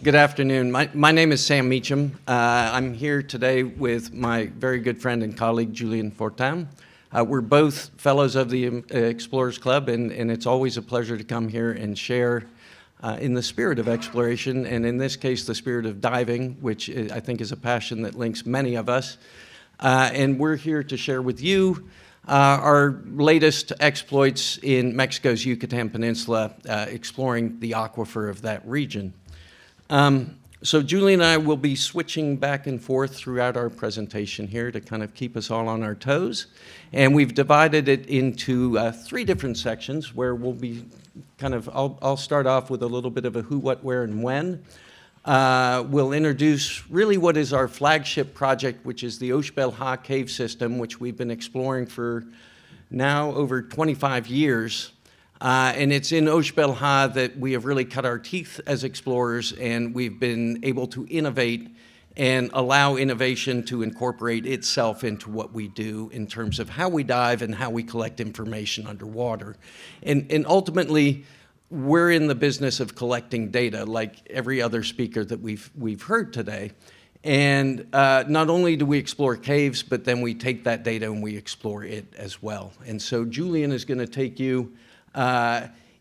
Good afternoon. My name is Sam Meacham. I'm here today with my very good friend and colleague, Julien Fortin. We're both fellows of the Explorers Club, and it's always a pleasure to come here and share in the spirit of exploration, and in this case, the spirit of diving, which I think is a passion that links many of us. And we're here to share with you our latest exploits in Mexico's Yucatan Peninsula, exploring the aquifer of that region. So Julien and I will be switching back and forth throughout our presentation here to kind of keep us all on our toes. And we've divided it into three different sections where we'll be I'll start off with a little bit of a who, what, where, and when. We'll introduce really what is our flagship project, which is the Oshbel-Ha cave system, which we've been exploring for now over 25 years. And it's in Oshbel-Ha that we have really cut our teeth as explorers, and we've been able to innovate and allow innovation to incorporate itself into what we do in terms of how we dive and how we collect information underwater. And ultimately, we're in the business of collecting data, like every other speaker that we've heard today. And not only do we explore caves, but then we take that data and we explore it as well. And so Julien is going to take you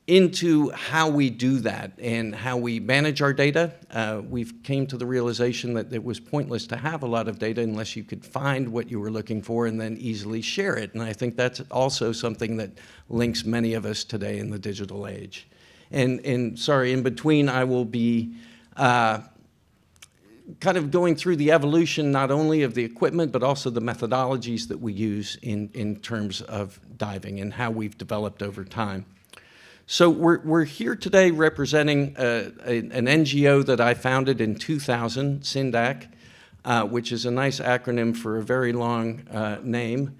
into how we do that and how we manage our data. We've came to the realization that it was pointless to have a lot of data unless you could find what you were looking for and then easily share it. And I think that's also something that links many of us today in the digital age. And in between, I will be kind of going through the evolution not only of the equipment, but also the methodologies that we use in terms of diving and how we've developed over time. So we're here today representing an NGO that I founded in 2000, CINDAQ, which is a nice acronym for a very long name.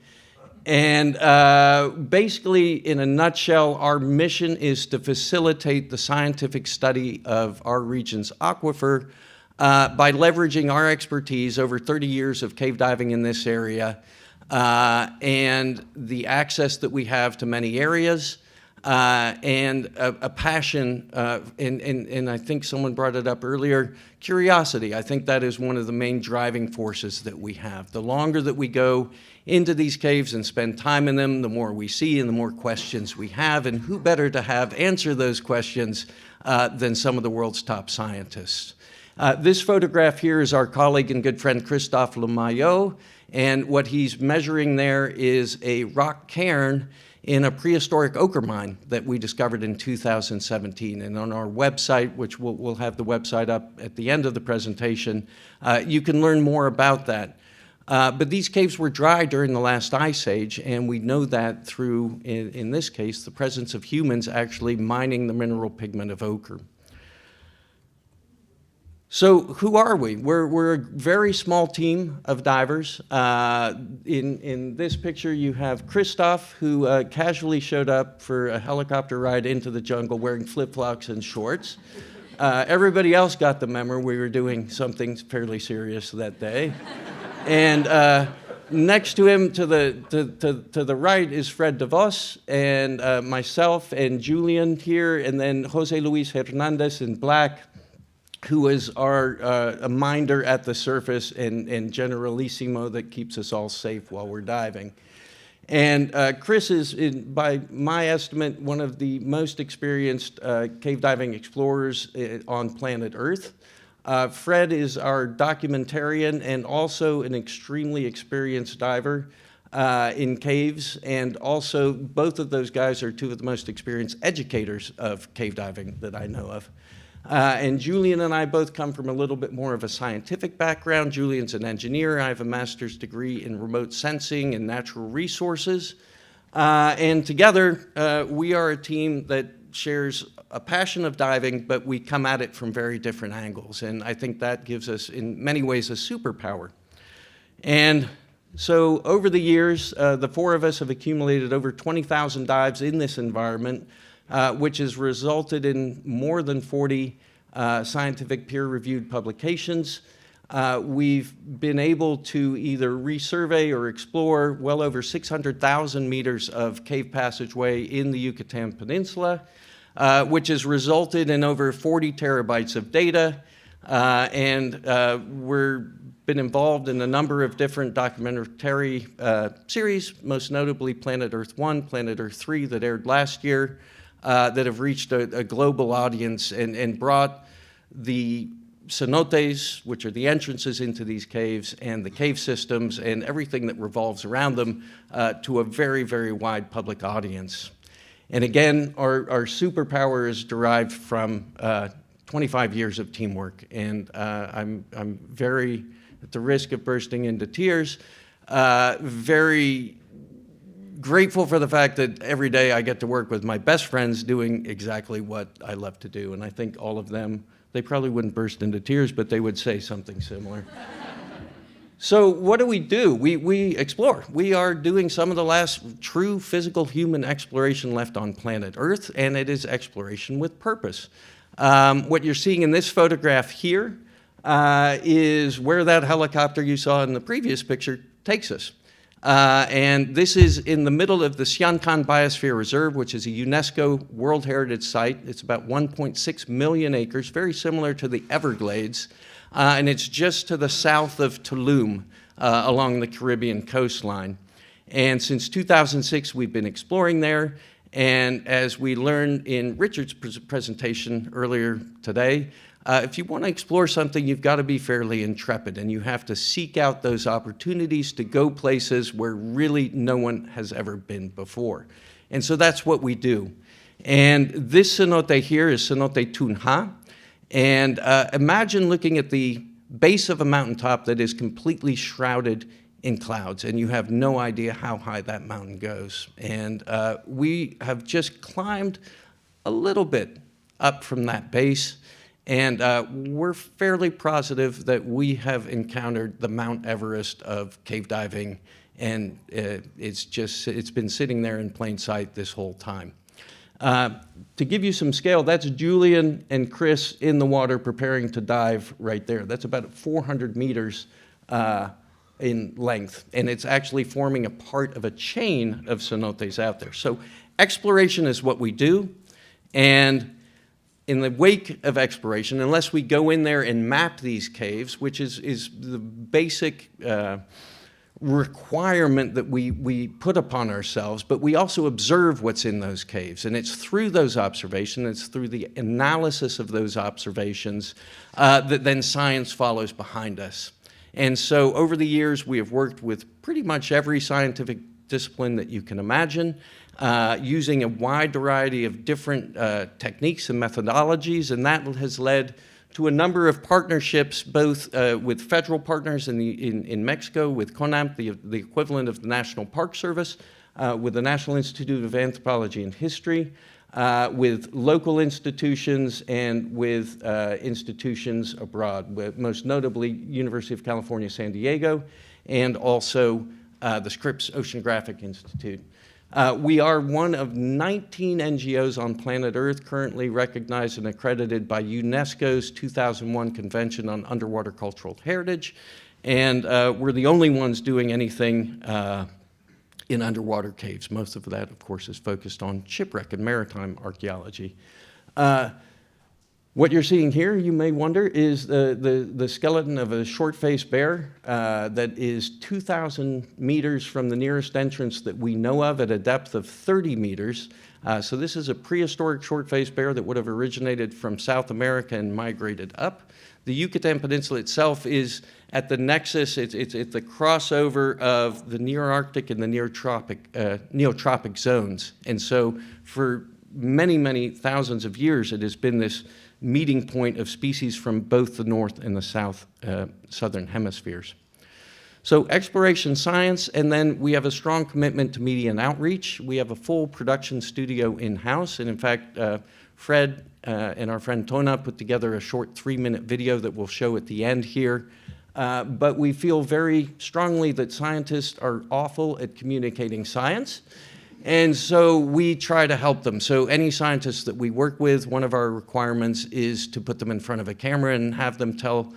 And basically, in a nutshell, our mission is to facilitate the scientific study of our region's aquifer by leveraging our expertise over 30 years of cave diving in this area and the access that we have to many areas and a passion, and I think someone brought it up earlier, curiosity. I think that is one of the main driving forces that we have. The longer that we go into these caves and spend time in them, the more we see and the more questions we have, and who better to have answer those questions than some of the world's top scientists. This photograph here is our colleague and good friend Christophe Lemaillot, and what he's measuring there is a rock cairn in a prehistoric ochre mine that we discovered in 2017. And on our website, which we'll have the website up at the end of the presentation, you can learn more about that. But these caves were dry during the last ice age, and we know that through, in this case, the presence of humans actually mining the mineral pigment of ochre. So who are we? We're a very small team of divers. In this picture, you have Christophe, who casually showed up for a helicopter ride into the jungle wearing flip-flops and shorts. Everybody else got the memo. We were doing something fairly serious that day. And next to him, to the right, is Fred DeVos, and myself and Julien here, and then Jose Luis Hernandez in black, who is our a minder at the surface and generalissimo that keeps us all safe while we're diving. And Chris is, by my estimate, one of the most experienced cave diving explorers on planet Earth. Fred is our documentarian and also an extremely experienced diver in caves, and also both of those guys are two of the most experienced educators of cave diving that I know of. And Julien and I both come from a little bit more of a scientific background. Julien's an engineer. I have a master's degree in remote sensing and natural resources. And together, we are a team that shares a passion of diving, but we come at it from very different angles. And I think that gives us, in many ways, a superpower. And so over the years, the four of us have accumulated over 20,000 dives in this environment, which has resulted in more than 40 scientific peer-reviewed publications. We've been able to either resurvey or explore well over 600,000 meters of cave passageway in the Yucatan Peninsula, which has resulted in over 40 terabytes of data, We're been involved in a number of different documentary series, most notably Planet Earth 1, Planet Earth 3 that aired last year, that have reached a global audience and brought the cenotes, which are the entrances into these caves, and the cave systems and everything that revolves around them to a very, very wide public audience. And again, our superpower is derived from 25 years of teamwork, and I'm very, at the risk of bursting into tears, very grateful for the fact that every day I get to work with my best friends doing exactly what I love to do. And I think all of them, they probably wouldn't burst into tears, but they would say something similar. So what do? We explore. We are doing some of the last true physical human exploration left on planet Earth, and it is exploration with purpose. What you're seeing in this photograph here is where that helicopter you saw in the previous picture takes us. And this is in the middle of the CINDAQ Biosphere Reserve, which is a UNESCO World Heritage Site. It's about 1.6 million acres, very similar to the Everglades. And it's just to the south of Tulum along the Caribbean coastline. And since 2006, we've been exploring there. And as we learned in Richard's presentation earlier today, if you want to explore something, you've got to be fairly intrepid, and you have to seek out those opportunities to go places where really no one has ever been before. And so that's what we do. And this cenote here is Cenote Tunja. And imagine looking at the base of a mountaintop that is completely shrouded in clouds, and you have no idea how high that mountain goes. And we have just climbed a little bit up from that base, and we're fairly positive that we have encountered the Mount Everest of cave diving, and it's been sitting there in plain sight this whole time. To give you some scale, that's Julien and Chris in the water preparing to dive right there. That's about 400 meters in length, and it's actually forming a part of a chain of cenotes out there. So exploration is what we do, and in the wake of exploration, unless we go in there and map these caves, which is the basic requirement that we put upon ourselves, but we also observe what's in those caves. And it's through those observations, it's through the analysis of those observations that then science follows behind us. And so over the years, we have worked with pretty much every scientific discipline that you can imagine, using a wide variety of different techniques and methodologies, and that has led to a number of partnerships, both with federal partners in Mexico, with CONAMP, the equivalent of the National Park Service, with the National Institute of Anthropology and History, with local institutions, and with institutions abroad, most notably University of California, San Diego, and also the Scripps Oceanographic Institute. We are one of 19 NGOs on planet Earth currently recognized and accredited by UNESCO's 2001 Convention on Underwater Cultural Heritage, and we're the only ones doing anything in underwater caves. Most of that, of course, is focused on shipwreck and maritime archaeology. What you're seeing here, you may wonder, is the skeleton of a short-faced bear that is 2,000 meters from the nearest entrance that we know of at a depth of 30 meters. So this is a prehistoric short-faced bear that would have originated from South America and migrated up. The Yucatan Peninsula itself is at the nexus, it's at the crossover of the Nearctic and the Neotropic zones. And so for many, many thousands of years, it has been this meeting point of species from both the north and the southern hemispheres. So exploration science, and then we have a strong commitment to media and outreach. We have a full production studio in-house, and in fact, Fred and our friend Tona put together a short 3-minute video that we'll show at the end here. But we feel very strongly that scientists are awful at communicating science, and so we try to help them. So any scientists that we work with, one of our requirements is to put them in front of a camera and have them tell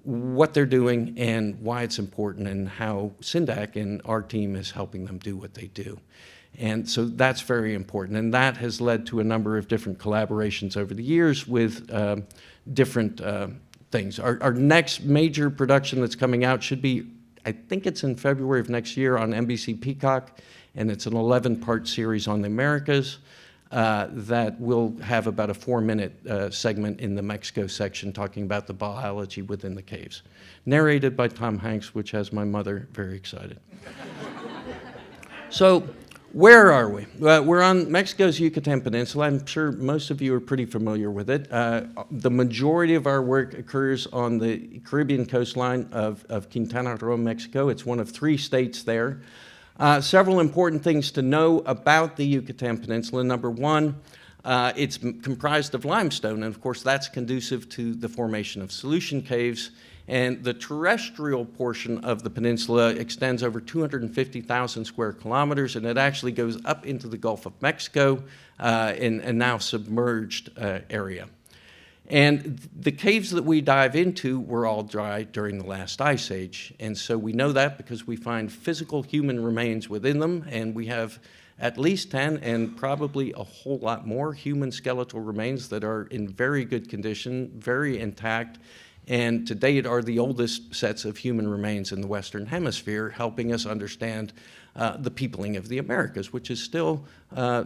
what they're doing and why it's important and how CINDAQ and our team is helping them do what they do. And so that's very important. And that has led to a number of different collaborations over the years with different things. Our next major production that's coming out should be, I think it's in February of next year on NBC Peacock, and it's an 11-part series on the Americas that will have about a 4-minute segment in the Mexico section talking about the biology within the caves. Narrated by Tom Hanks, which has my mother very excited. So, where are we? We're on Mexico's Yucatan Peninsula. I'm sure most of you are pretty familiar with it. The majority of our work occurs on the Caribbean coastline of Quintana Roo, Mexico. It's one of 3 states there. Several important things to know about the Yucatan Peninsula. Number one, it's comprised of limestone, and of course that's conducive to the formation of solution caves. And the terrestrial portion of the peninsula extends over 250,000 square kilometers, and it actually goes up into the Gulf of Mexico in a now submerged area. And the caves that we dive into were all dry during the last ice age. And so we know that because we find physical human remains within them, and we have at least 10 and probably a whole lot more human skeletal remains that are in very good condition, very intact, and to date are the oldest sets of human remains in the Western Hemisphere, helping us understand the peopling of the Americas, which is still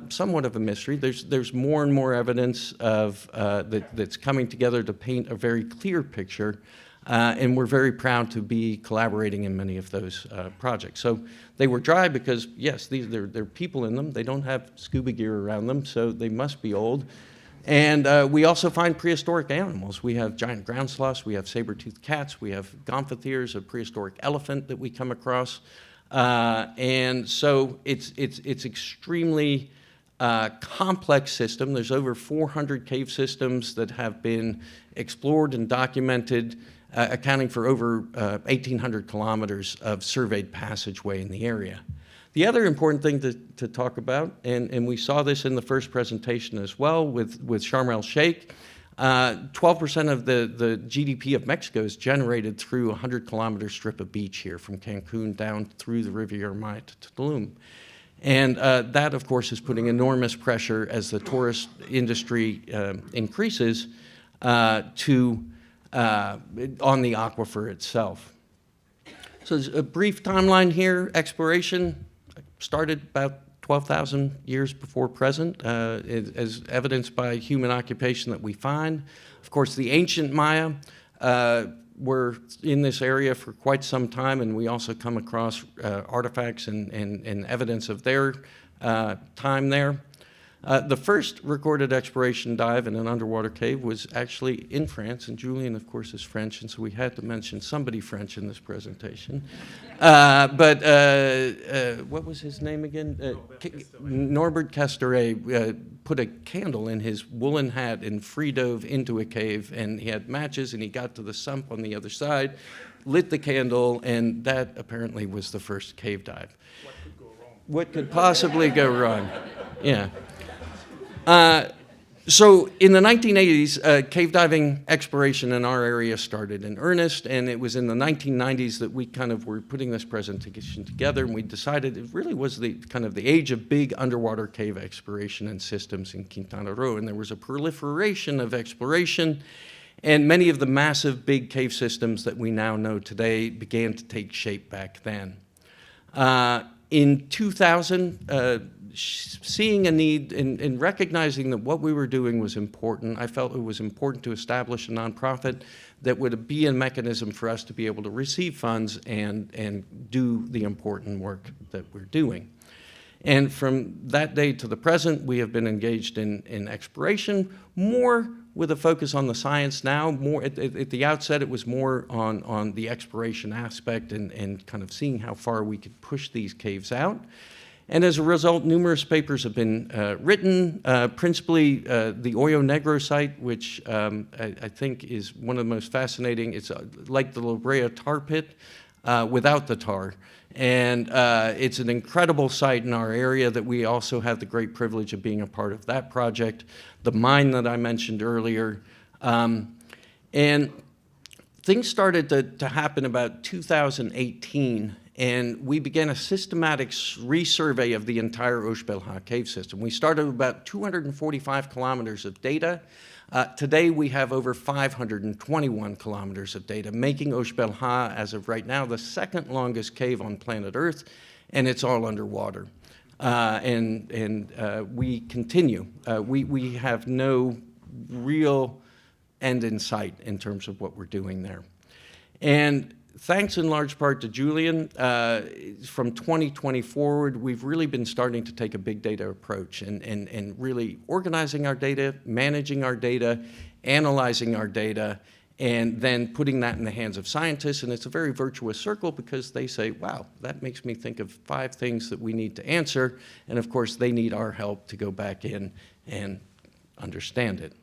somewhat of a mystery. There's more and more evidence of that's coming together to paint a very clear picture, and we're very proud to be collaborating in many of those projects. So they were dry because, yes, there are people in them. They don't have scuba gear around them, so they must be old. And we also find prehistoric animals. We have giant ground sloths, we have saber-toothed cats, we have gomphotheres, a prehistoric elephant that we come across. And so it's extremely complex system. There's over 400 cave systems that have been explored and documented, accounting for over 1,800 kilometers of surveyed passageway in the area. The other important thing to talk about, and we saw this in the first presentation as well with Sharm el-Sheikh, 12% of the GDP of Mexico is generated through a 100-kilometer strip of beach here from Cancun down through the Riviera Maya to Tulum. And that, of course, is putting enormous pressure as the tourist industry increases on the aquifer itself. So there's a brief timeline here. Exploration started about 12,000 years before present, as evidenced by human occupation that we find. Of course, the ancient Maya were in this area for quite some time, and we also come across artifacts and evidence of their time there. The first recorded exploration dive in an underwater cave was actually in France, and Julien, of course, is French, and so we had to mention somebody French in this presentation. But what was his name again? Norbert Castoret put a candle in his woolen hat and free dove into a cave, and he had matches, and he got to the sump on the other side, lit the candle, and that apparently was the first cave dive. What could go wrong? What could possibly go wrong? Yeah. So in the 1980s, cave diving exploration in our area started in earnest, and it was in the 1990s that we kind of were putting this presentation together, and we decided it really was the kind of the age of big underwater cave exploration and systems in Quintana Roo, and there was a proliferation of exploration, and many of the massive big cave systems that we now know today began to take shape back then. In 2000, seeing a need and recognizing that what we were doing was important, I felt it was important to establish a nonprofit that would be a mechanism for us to be able to receive funds and do the important work that we're doing. And from that day to the present, we have been engaged in exploration, more with a focus on the science now. More at the outset, it was more on the exploration aspect and kind of seeing how far we could push these caves out. And as a result, numerous papers have been written, principally the Hoyo Negro site, which I think is one of the most fascinating. It's like the La Brea tar pit without the tar. And it's an incredible site in our area that we also have the great privilege of being a part of that project. The mine that I mentioned earlier. And things started to happen about 2018, and we began a systematic resurvey of the entire Oshbelha cave system. We started with about 245 kilometers of data. Today, we have over 521 kilometers of data, making Oshbelha, as of right now, the second longest cave on planet Earth, and it's all underwater. We continue. We have no real end in sight in terms of what we're doing there. And thanks in large part to Julien, from 2020 forward, we've really been starting to take a big data approach and really organizing our data, managing our data, analyzing our data, and then putting that in the hands of scientists. And it's a very virtuous circle because they say, wow, that makes me think of 5 things that we need to answer. And of course, they need our help to go back in and understand it.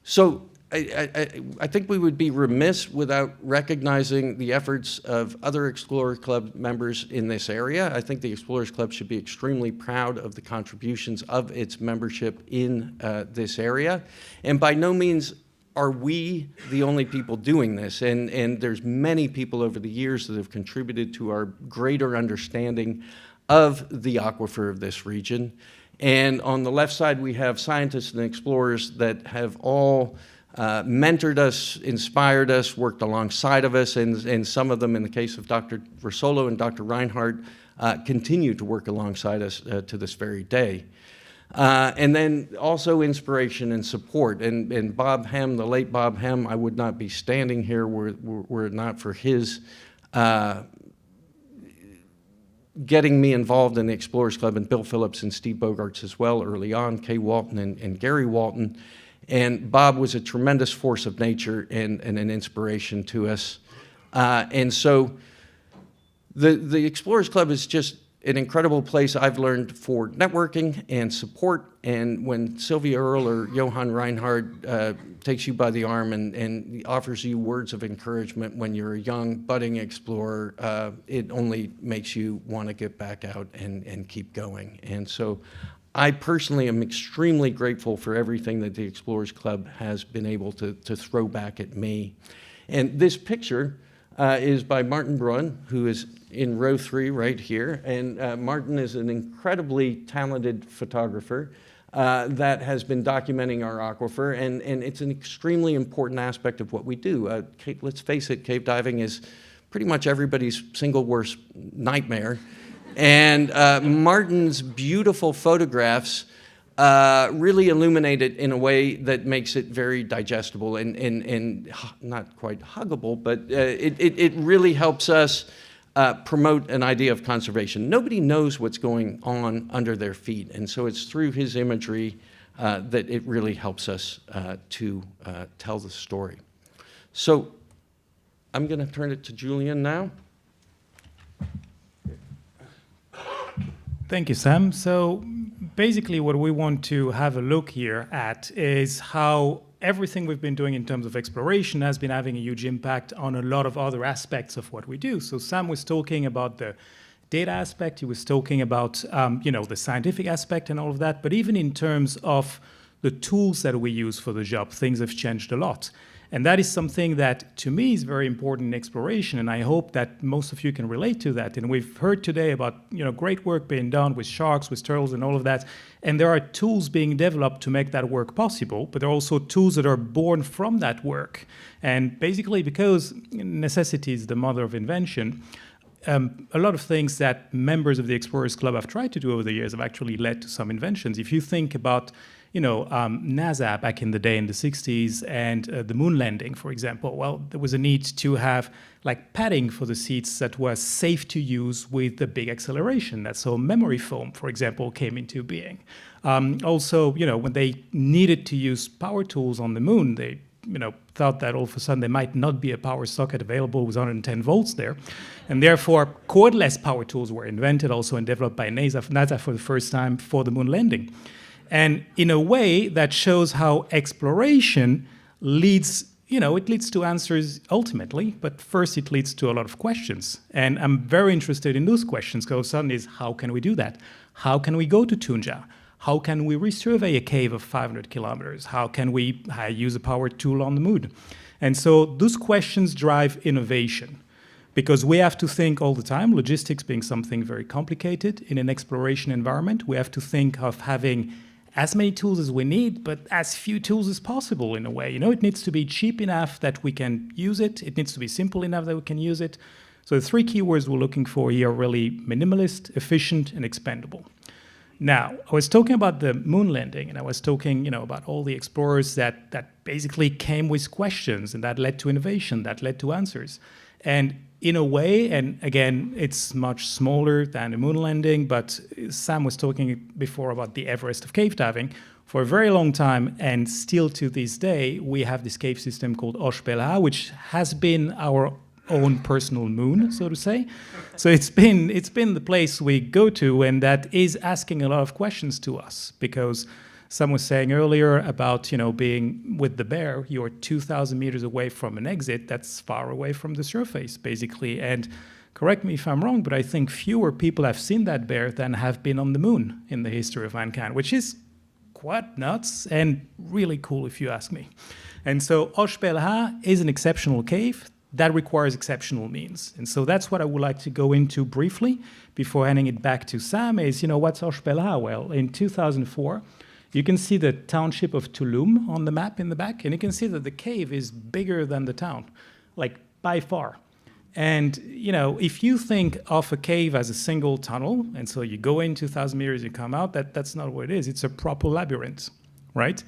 So I think we would be remiss without recognizing the efforts of other Explorers Club members in this area. I think the Explorers Club should be extremely proud of the contributions of its membership in this area. And by no means are we the only people doing this. And there's many people over the years that have contributed to our greater understanding of the aquifer of this region. And on the left side, we have scientists and explorers that have all mentored us, inspired us, worked alongside of us, and some of them, in the case of Dr. Versolo and Dr. Reinhardt, continue to work alongside us to this very day. And then also inspiration and support. And Bob Hem, the late Bob Hem, I would not be standing here were it not for his getting me involved in the Explorers Club, and Bill Phillips and Steve Bogarts as well early on, Kay Walton and Gary Walton. And Bob was a tremendous force of nature and an inspiration to us. And so the Explorers Club is just an incredible place I've learned for networking and support. And when Sylvia Earle or Johann Reinhardt takes you by the arm and offers you words of encouragement when you're a young, budding explorer, it only makes you want to get back out and keep going. And so I personally am extremely grateful for everything that the Explorers Club has been able to throw back at me. And this picture is by Martin Bruin, who is in row 3 right here. And Martin is an incredibly talented photographer that has been documenting our aquifer, and it's an extremely important aspect of what we do. Let's face it, cave diving is pretty much everybody's single worst nightmare. And Martin's beautiful photographs really illuminate it in a way that makes it very digestible and not quite huggable, but it really helps us promote an idea of conservation. Nobody knows what's going on under their feet, and so it's through his imagery that it really helps us to tell the story. So I'm going to turn it to Julien now. Thank you, Sam. So basically what we want to have a look here at is how everything we've been doing in terms of exploration has been having a huge impact on a lot of other aspects of what we do. So Sam was talking about the data aspect, he was talking about the scientific aspect and all of that, but even in terms of the tools that we use for the job, things have changed a lot. And that is something that, to me, is very important in exploration, and I hope that most of you can relate to that. And we've heard today about great work being done with sharks, with turtles, and all of that. And there are tools being developed to make that work possible, but there are also tools that are born from that work. And basically, because necessity is the mother of invention, a lot of things that members of the Explorers Club have tried to do over the years have actually led to some inventions. If you think about NASA back in the day in the 60s and the moon landing, for example, well, there was a need to have padding for the seats that was safe to use with the big acceleration. That's how memory foam, for example, came into being. Also, when they needed to use power tools on the moon, they thought that all of a sudden there might not be a power socket available with 110 volts there. And therefore, cordless power tools were invented also and developed by NASA for the first time for the moon landing. And in a way that shows how exploration leads, it leads to answers ultimately, but first it leads to a lot of questions. And I'm very interested in those questions because suddenly is how can we do that? How can we go to Tunja? How can we resurvey a cave of 500 kilometers? How can we use a power tool on the moon? And so those questions drive innovation. because we have to think all the time, logistics being something very complicated in an exploration environment. We have to think of having as many tools as we need, but as few tools as possible in a way. It needs to be cheap enough that we can use it. It needs to be simple enough that we can use it. So the three keywords we're looking for here are really minimalist, efficient, and expendable. Now, I was talking about the moon landing, and I was talking, about all the explorers that basically came with questions, and that led to innovation, that led to answers. And in a way, and again, it's much smaller than the moon landing, but Sam was talking before about the Everest of cave diving. For a very long time, and still to this day, we have this cave system called Oshpelha, which has been our own personal moon, so to say. So it's been the place we go to, and that is asking a lot of questions to us, because Sam was saying earlier about, being with the bear, you're 2,000 meters away from an exit. That's far away from the surface, basically. And correct me if I'm wrong, but I think fewer people have seen that bear than have been on the moon in the history of mankind, which is quite nuts and really cool if you ask me. And so Oshpelha is an exceptional cave that requires exceptional means. And so that's what I would like to go into briefly before handing it back to Sam is, what's Oshpelha? Well, in 2004, you can see the township of Tulum on the map in the back, and you can see that the cave is bigger than the town, like by far. And, if you think of a cave as a single tunnel, and so you go in 2,000 meters, you come out, that's not what it is. It's a proper labyrinth, right?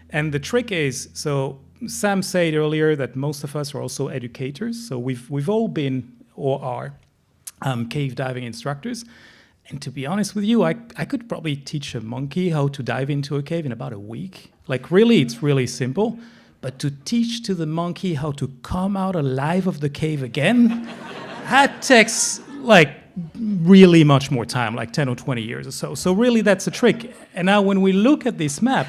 And the trick is, so Sam said earlier that most of us are also educators. So we've all been or are cave diving instructors. And to be honest with you, I could probably teach a monkey how to dive into a cave in about a week. Like really, it's really simple. But to teach to the monkey how to come out alive of the cave again, that takes like really much more time, like 10 or 20 years or so. So really that's a trick. And now when we look at this map,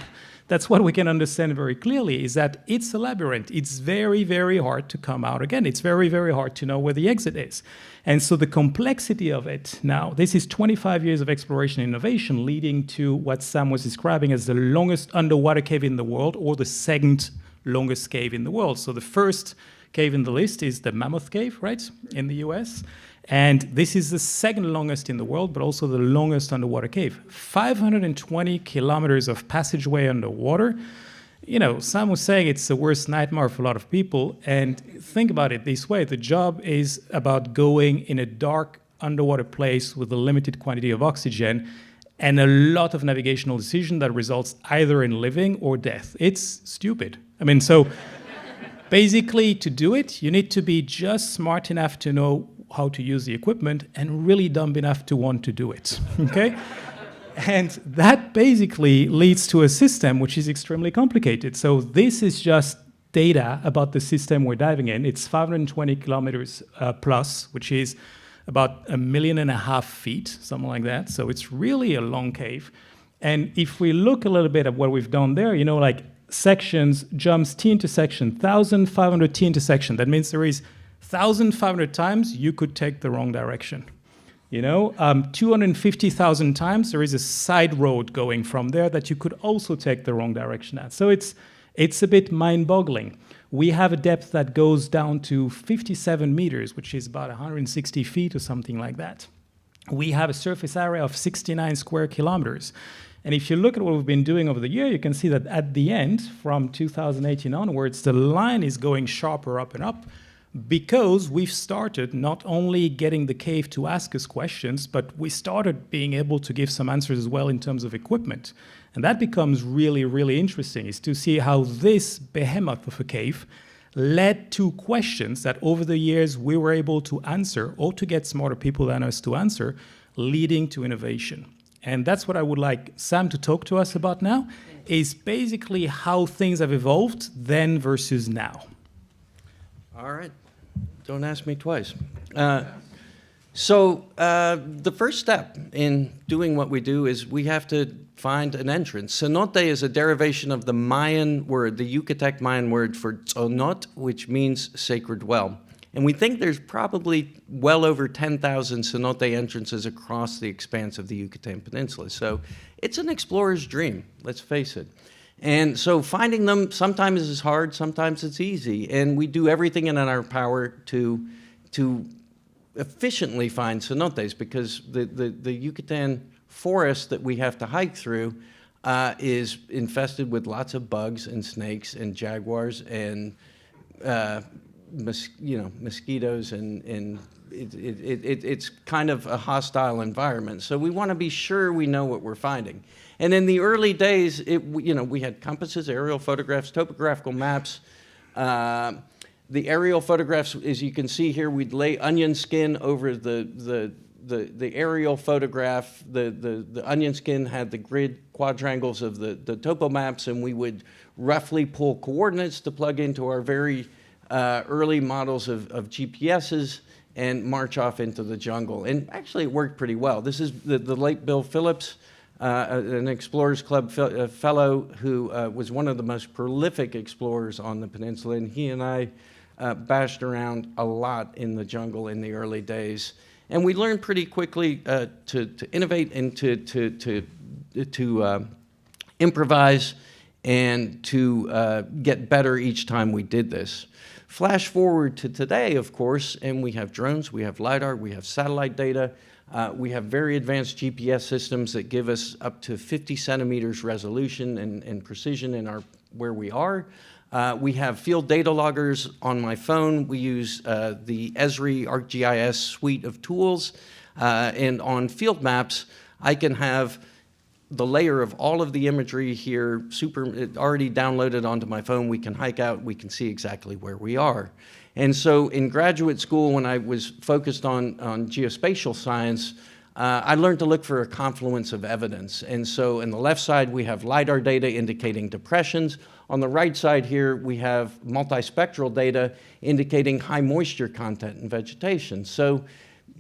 that's what we can understand very clearly, is that it's a labyrinth. It's very, very hard to come out again. It's very, very hard to know where the exit is. And so the complexity of it now, this is 25 years of exploration and innovation leading to what Sam was describing as the longest underwater cave in the world, or the second longest cave in the world. So the first cave in the list is the Mammoth Cave, right, in the US. And this is the second longest in the world, but also the longest underwater cave. 520 kilometers of passageway underwater. Sam was saying it's the worst nightmare for a lot of people. And think about it this way. The job is about going in a dark underwater place with a limited quantity of oxygen and a lot of navigational decision that results either in living or death. It's stupid. So basically to do it, you need to be just smart enough to know how to use the equipment and really dumb enough to want to do it, okay? And that basically leads to a system which is extremely complicated. So this is just data about the system we're diving in. It's 520 kilometers plus, which is about 1.5 million feet, something like that. So it's really a long cave. And if we look a little bit at what we've done there, like sections, jumps, T intersection, 1,500 T intersection. That means there is 1,500 times you could take the wrong direction. 250,000 times there is a side road going from there that you could also take the wrong direction at. So it's a bit mind-boggling. We have a depth that goes down to 57 meters, which is about 160 feet or something like that. We have a surface area of 69 square kilometers. And if you look at what we've been doing over the year, you can see that at the end, from 2018 onwards, the line is going sharper up and up, because we've started not only getting the cave to ask us questions, but we started being able to give some answers as well in terms of equipment. And that becomes really, really interesting, is to see how this behemoth of a cave led to questions that over the years we were able to answer, or to get smarter people than us to answer, leading to innovation. And that's what I would like Sam to talk to us about now, is basically how things have evolved then versus now. All right. Don't ask me twice. So the first step in doing what we do is we have to find an entrance. Cenote is a derivation of the Mayan word, the Yucatec Mayan word for tzonot, which means sacred well. And we think there's probably well over 10,000 cenote entrances across the expanse of the Yucatan Peninsula. So it's an explorer's dream, let's face it. And so finding them sometimes is hard, sometimes it's easy. And we do everything in our power to efficiently find cenotes because the Yucatan forest that we have to hike through is infested with lots of bugs and snakes and jaguars and mosquitoes, and it's kind of a hostile environment. So we want to be sure we know what we're finding. And in the early days, we had compasses, aerial photographs, topographical maps. The aerial photographs, as you can see here, we'd lay onion skin over the aerial photograph. The onion skin had the grid quadrangles of the topo maps, and we would roughly pull coordinates to plug into our very early models of GPSs and march off into the jungle. And actually, it worked pretty well. This is the late Bill Phillips, an Explorers Club fellow who was one of the most prolific explorers on the peninsula, and he and I bashed around a lot in the jungle in the early days. And we learned pretty quickly to innovate and to improvise and to get better each time we did this. Flash forward to today, of course, and we have drones, we have LiDAR, we have satellite data, we have very advanced GPS systems that give us up to 50 centimeters resolution and precision in where we are. We have field data loggers on my phone. We use the Esri ArcGIS suite of tools. And on field maps, I can have the layer of all of the imagery here already downloaded onto my phone. We can hike out, we can see exactly where we are. And so in graduate school, when I was focused on geospatial science, I learned to look for a confluence of evidence. And so on the left side, we have LiDAR data indicating depressions. On the right side here, we have multispectral data indicating high moisture content in vegetation. So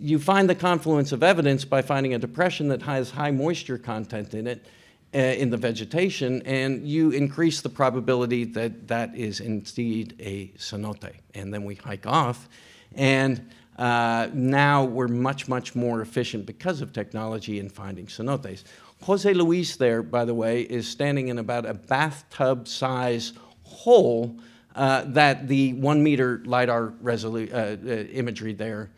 you find the confluence of evidence by finding a depression that has high moisture content in it, in the vegetation, and you increase the probability that that is indeed a cenote. And then we hike off, and now we're much, much more efficient because of technology in finding cenotes. Jose Luis there, by the way, is standing in about a bathtub-size hole that the 1 meter LiDAR imagery there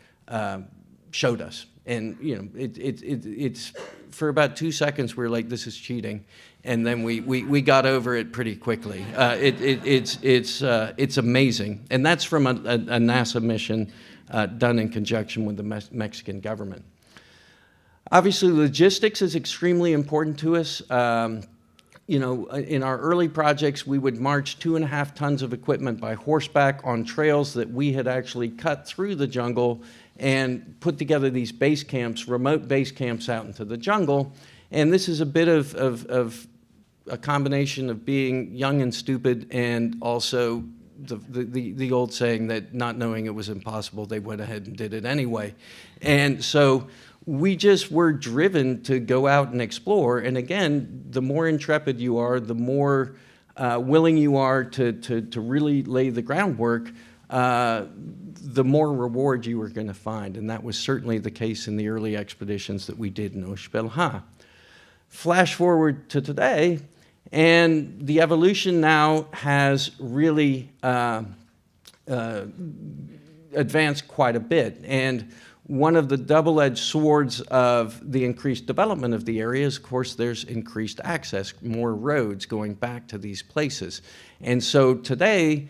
showed us. And it's for about 2 seconds we're like, this is cheating, and then we got over it pretty quickly. It's amazing, and that's from a NASA mission done in conjunction with the Mexican government. Obviously, logistics is extremely important to us. In our early projects, we would march 2.5 tons of equipment by horseback on trails that we had actually cut through the jungle and put together these base camps, remote base camps out into the jungle. And this is a bit of a combination of being young and stupid, and also the old saying that not knowing it was impossible, they went ahead and did it anyway. And so we just were driven to go out and explore. And again, the more intrepid you are, the more willing you are to really lay the groundwork, the more reward you were going to find. And that was certainly the case in the early expeditions that we did in Oshpelha. Flash forward to today, and the evolution now has really advanced quite a bit. And one of the double-edged swords of the increased development of the area is, of course, there's increased access, more roads going back to these places. And so today,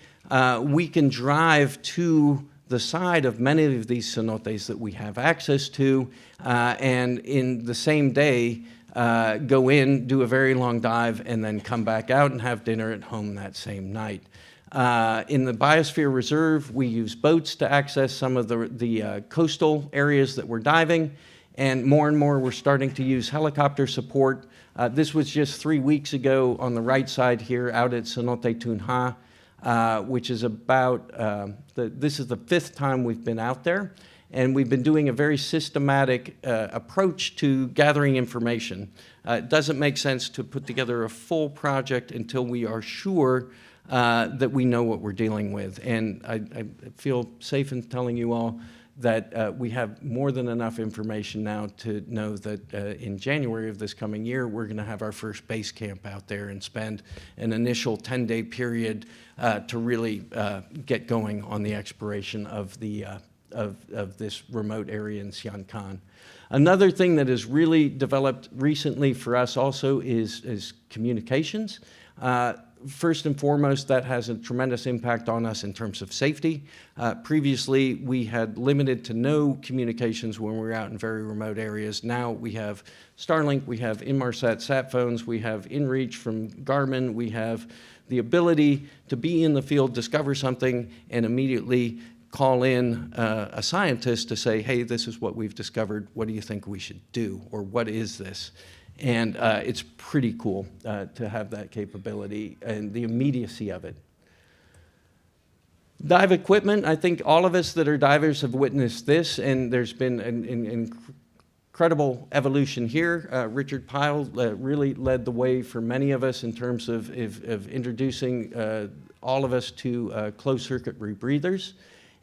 we can drive to the side of many of these cenotes that we have access to, and in the same day, go in, do a very long dive, and then come back out and have dinner at home that same night. In the Biosphere Reserve, we use boats to access some of the coastal areas that we're diving, and more we're starting to use helicopter support. This was just 3 weeks ago on the right side here out at Cenote Tunja, which is about, this is the 5th time we've been out there, and we've been doing a very systematic approach to gathering information. It doesn't make sense to put together a full project until we are sure that we know what we're dealing with. And I feel safe in telling you all that we have more than enough information now to know that in January of this coming year, we're going to have our first base camp out there and spend an initial 10-day period to really get going on the exploration of the of this remote area in CINDAQ. Another thing that has really developed recently for us also is communications. First and foremost, that has a tremendous impact on us in terms of safety. Previously, we had limited to no communications when we were out in very remote areas. Now we have Starlink, we have Inmarsat sat phones, we have InReach from Garmin, we have the ability to be in the field, discover something, and immediately call in a scientist to say, hey, this is what we've discovered, what do you think we should do, or what is this? And it's pretty cool to have that capability and the immediacy of it. Dive equipment, I think all of us that are divers have witnessed this, and there's been an incredible evolution here. Richard Pyle really led the way for many of us in terms of introducing all of us to closed-circuit rebreathers.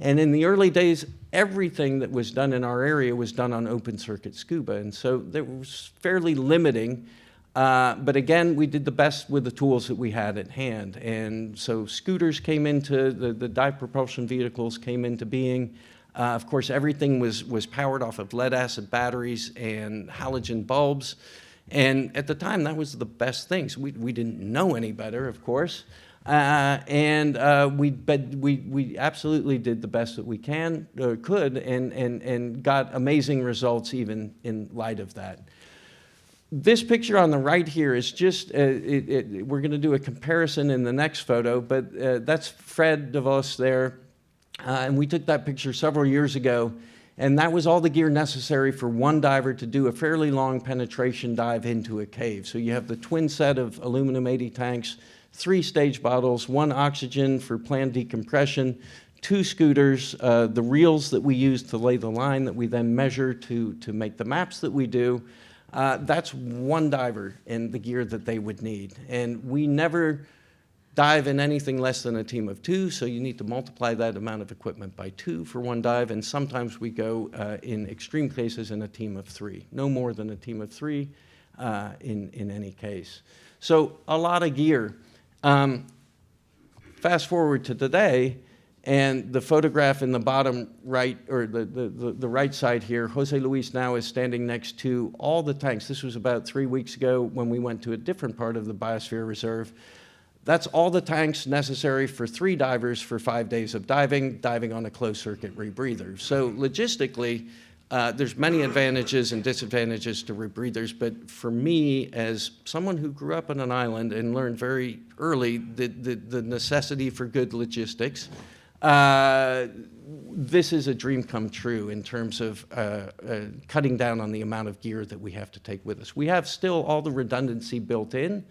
And in the early days, everything that was done in our area was done on open-circuit scuba, and so that was fairly limiting. But again, we did the best with the tools that we had at hand. And so scooters came into, the dive propulsion vehicles came into being. Of course, everything was powered off of lead-acid batteries and halogen bulbs. And at the time, that was the best things. We didn't know any better, of course. We absolutely did the best that we could and got amazing results even in light of that. This picture on the right here is just, we're going to do a comparison in the next photo, but that's Fred DeVos there. And we took that picture several years ago, and that was all the gear necessary for one diver to do a fairly long penetration dive into a cave. So you have the twin set of aluminum 80 tanks, 3 stage bottles, 1 oxygen for planned decompression, 2 scooters, the reels that we use to lay the line that we then measure to make the maps that we do. That's one diver and the gear that they would need. And we never dive in anything less than a team of 2, so you need to multiply that amount of equipment by 2 for one dive, and sometimes we go, in extreme cases, in a team of 3. No more than a team of 3 in any case. So a lot of gear. Fast forward to today, and the photograph in the bottom right, or the right side here, Jose Luis now is standing next to all the tanks. This was about 3 weeks ago when we went to a different part of the Biosphere Reserve. That's all the tanks necessary for 3 divers for 5 days of diving on a closed-circuit rebreather. So logistically, there's many advantages and disadvantages to rebreathers, but for me, as someone who grew up on an island and learned very early the necessity for good logistics, this is a dream come true in terms of cutting down on the amount of gear that we have to take with us. We have still all the redundancy built in,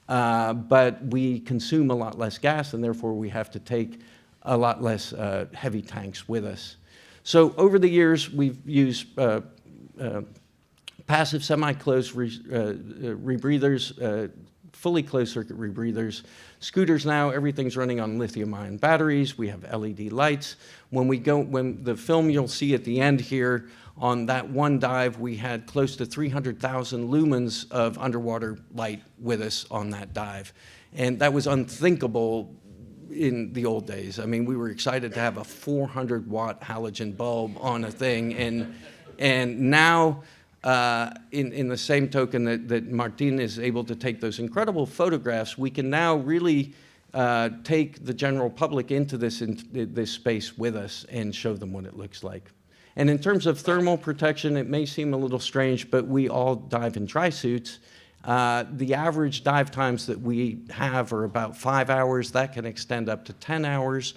but we consume a lot less gas, and therefore we have to take a lot less heavy tanks with us. So over the years, we've used passive semi-closed rebreathers, fully closed-circuit rebreathers. Scooters now, everything's running on lithium-ion batteries. We have LED lights. When the film you'll see at the end here, on that one dive, we had close to 300,000 lumens of underwater light with us on that dive. And that was unthinkable in the old days. I mean, we were excited to have a 400-watt halogen bulb on a thing, and now, in the same token that Martin is able to take those incredible photographs, we can now really take the general public into this space with us and show them what it looks like. And in terms of thermal protection, it may seem a little strange, but we all dive in dry suits. The average dive times that we have are about 5 hours. That can extend up to 10 hours.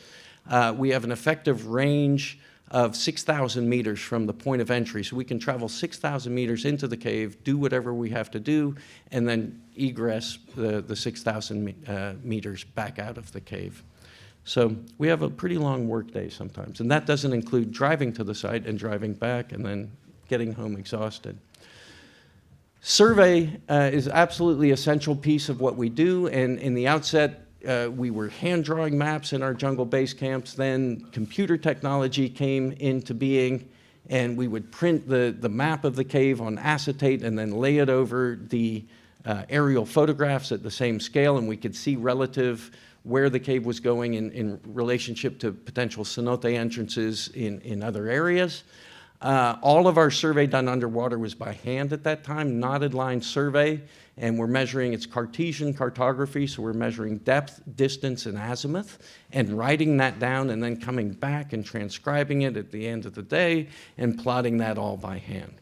We have an effective range of 6,000 meters from the point of entry. So we can travel 6,000 meters into the cave, do whatever we have to do, and then egress the 6,000 meters back out of the cave. So we have a pretty long work day sometimes. And that doesn't include driving to the site and driving back and then getting home exhausted. Survey is absolutely essential piece of what we do, and in the outset, we were hand drawing maps in our jungle base camps. Then computer technology came into being, and we would print the map of the cave on acetate and then lay it over the aerial photographs at the same scale, and we could see relative where the cave was going in relationship to potential cenote entrances in other areas. All of our survey done underwater was by hand at that time, knotted line survey, and we're measuring, it's Cartesian cartography, so we're measuring depth, distance, and azimuth, and writing that down and then coming back and transcribing it at the end of the day and plotting that all by hand.